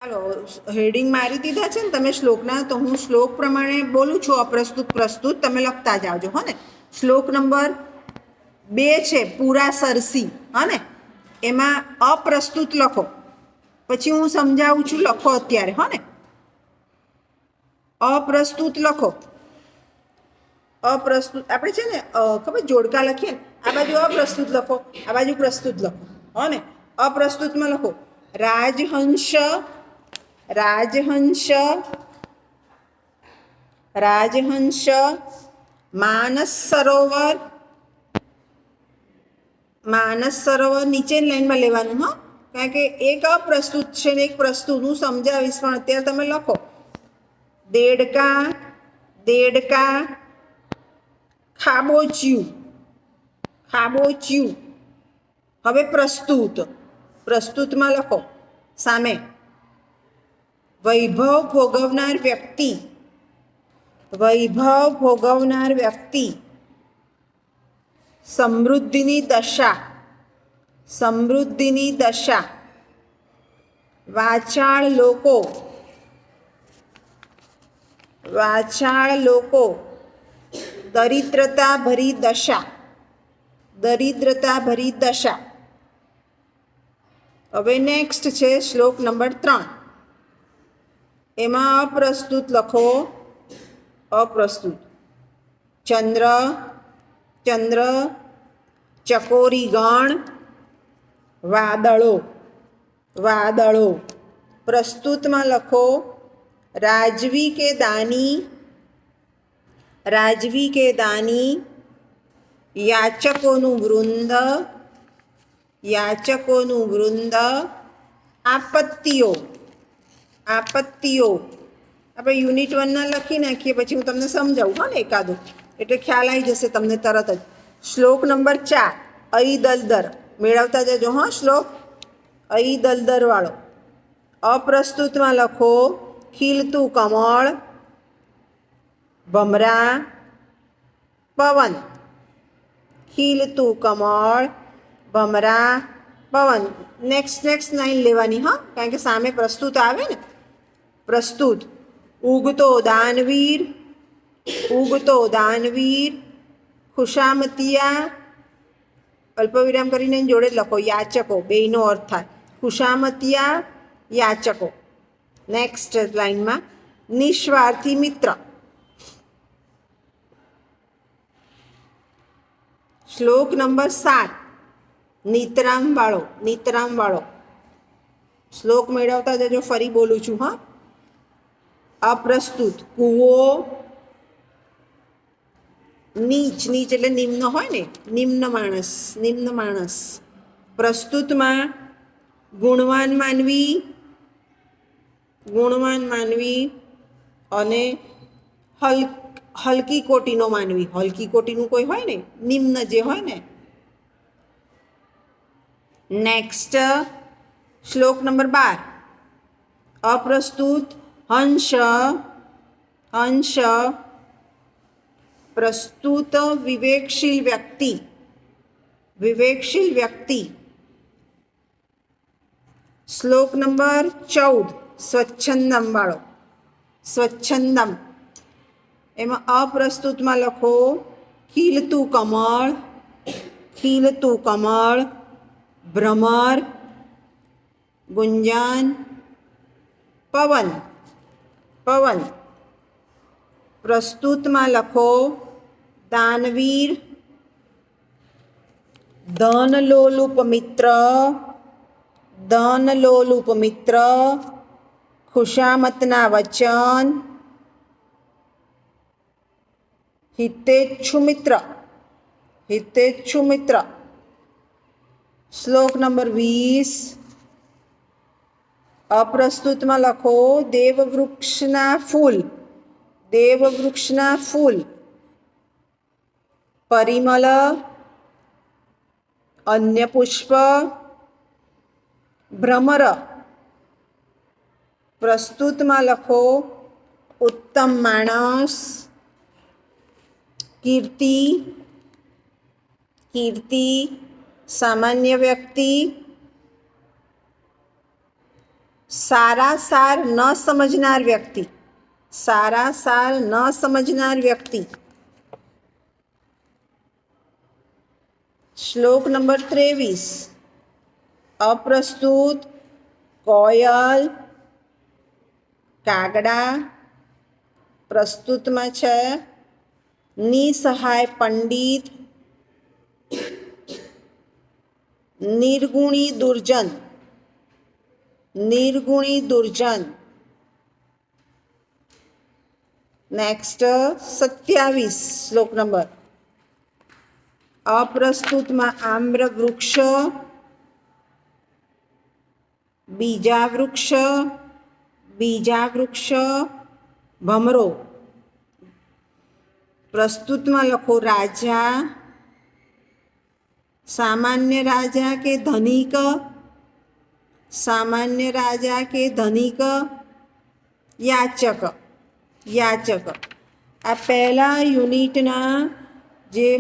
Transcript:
ચાલો હેડિંગ મારી દીધા છે ને તમે શ્લોકના, તો હું શ્લોક પ્રમાણે બોલું છું, અપ્રસ્તુત પ્રસ્તુત તમે લખતા જાવજો. હો ને, શ્લોક નંબર 2 છે પૂરા સરસી. હા ને, એમાં અપ્રસ્તુત લખો, પછી હું સમજાવું છું, લખો અત્યારે. હો ને, અપ્રસ્તુત લખો. અપ્રસ્તુત આપણે છે ને ખબર જોડકા લખીએ ને, આ બાજુ અપ્રસ્તુત લખો, આ બાજુ પ્રસ્તુત લખો. હો ને, અપ્રસ્તુતમાં લખો રાજહંસ, રાજહંસ, રાજહંસ, માનસ સરોવર. માનસ સરોવર નીચેની લાઈનમાં લેવાનું. હા, કારણ કે એક અપ્રસ્તુત છે ને એક પ્રસ્તુત, હું સમજાવીશ પણ અત્યારે તમે લખો. દેડકા, દેડકા, ખાબોચિયું, ખાબોચિયું. હવે પ્રસ્તુત, પ્રસ્તુતમાં લખો સામે વૈભવ ભોગવનાર વ્યક્તિ, વૈભવ ભોગવનાર વ્યક્તિ, સમૃદ્ધિની દશા, સમૃદ્ધિની દશા, વાચાળ લોકો, વાચાળ લોકો, દરિદ્રતા ભરી દશા, દરિદ્રતા ભરી દશા. હવે નેક્સ્ટ છે શ્લોક નંબર 3. એમાં અપ્રસ્તુત લખો, અપ્રસ્તુત. ચંદ્ર, ચંદ્ર, ચકોરી ગણ, વાદળો, વાદળો. પ્રસ્તુતમાં લખો રાજવી કે દાની, રાજવી કે દાની, યાચકોનું વૃંદ, યાચકોનું વૃંદ, આપત્તિઓ, આપત્તિઓ. આપણે યુનિટ 1ના લખી નાખીએ, પછી હું તમને સમજાવું. હા ને, એકાદું એટલે ખ્યાલ આવી જશે તમને તરત જ. શ્લોક નંબર 4 અઈ દલદર, મેળવતા જજો. હા, શ્લોક અઈ દલદર વાળો. અપ્રસ્તુતમાં લખો ખીલતું કમળ, ભમરા, પવન. ખીલતું કમળ, ભમરા, પવન. નેક્સ્ટ નેક્સ્ટ લાઈન લેવાની. હા, કારણ કે સામે પ્રસ્તુત આવે ને. પ્રસ્તુત ઉગતો દાનવીર, ઉગતો દાનવીર, ખુશામતિયા, અલ્પવિરામ કરીને જોડે લખો યાચકો, બેયનો અર્થ થાય. ખુશામતિયા, યાચકો. નેક્સ્ટ લાઈનમાં નિસ્વાર્થી મિત્ર. શ્લોક નંબર 7 નિતરામ વાળો, નિતરામ વાળો. શ્લોક મેળવતા જજો, ફરી બોલું છું. હા, અપ્રસ્તુત કૂવો, નીચ, નીચ એટલે નિમ્ન હોય ને, નિમ્ન માણસ, નિમ્ન માણસ. પ્રસ્તુતમાં ગુણવાન માનવી, ગુણવાન માનવી, અને હલકી કોટીનો માનવી. હલકી કોટીનું કોઈ હોય ને, નિમ્ન જે હોય ને. નેક્સ્ટ શ્લોક નંબર 12 અપ્રસ્તુત હંસ, હંસ. પ્રસ્તુત વિવેકશીલ વ્યક્તિ, વિવેકશીલ વ્યક્તિ. શ્લોક નંબર 14 સ્વચ્છંદમ વાળો, સ્વચ્છંદમ. એમાં અપ્રસ્તુતમાં લખો ખીલતું કમળ, ખીલતું કમળ, ભ્રમર, ગુંજાન, પવન, પવન. પ્રસ્તુતમાં લખો દાનવીર, ધનલોલુપ મિત્ર, ધનલોલુપ મિત્ર, ખુશામતના વચન, હિતેચ્છુ મિત્ર, હિતેચ્છુ મિત્ર. શ્લોક નંબર 20 અપ્રસ્તુતમાં લખો દેવવૃક્ષના ફૂલ, દેવવૃક્ષના ફૂલ, પરિમલ, અન્ય પુષ્પ, ભ્રમર. પ્રસ્તુતમાં લખો ઉત્તમ માણસ, કીર્તિ, કીર્તિ, સામાન્ય વ્યક્તિ, સારા સાર ન સમજનાર વ્યક્તિ, સારા સાર ન સમજનાર વ્યક્તિ. શ્લોક નંબર 23. અપ્રસ્તુત, કોયલ, કાગડા. પ્રસ્તુતમાં છે નિસહાય પંડિત, નિર્ગુણી દુર્જન, નિર્ગુણી દુર્જન. નેક્સ્ટ 27 શ્લોક નંબર. અપ્રસ્તુતમાં આમ્ર વૃક્ષ, બીજા વૃક્ષ, બીજા વૃક્ષ, ભમરો. પ્રસ્તુતમાં લખો રાજા, સામાન્ય રાજા કે ધનિક, સામાન્ય રાજા કે ધનિક, યાચક, યાચક. આ પહેલા યુનિટના જે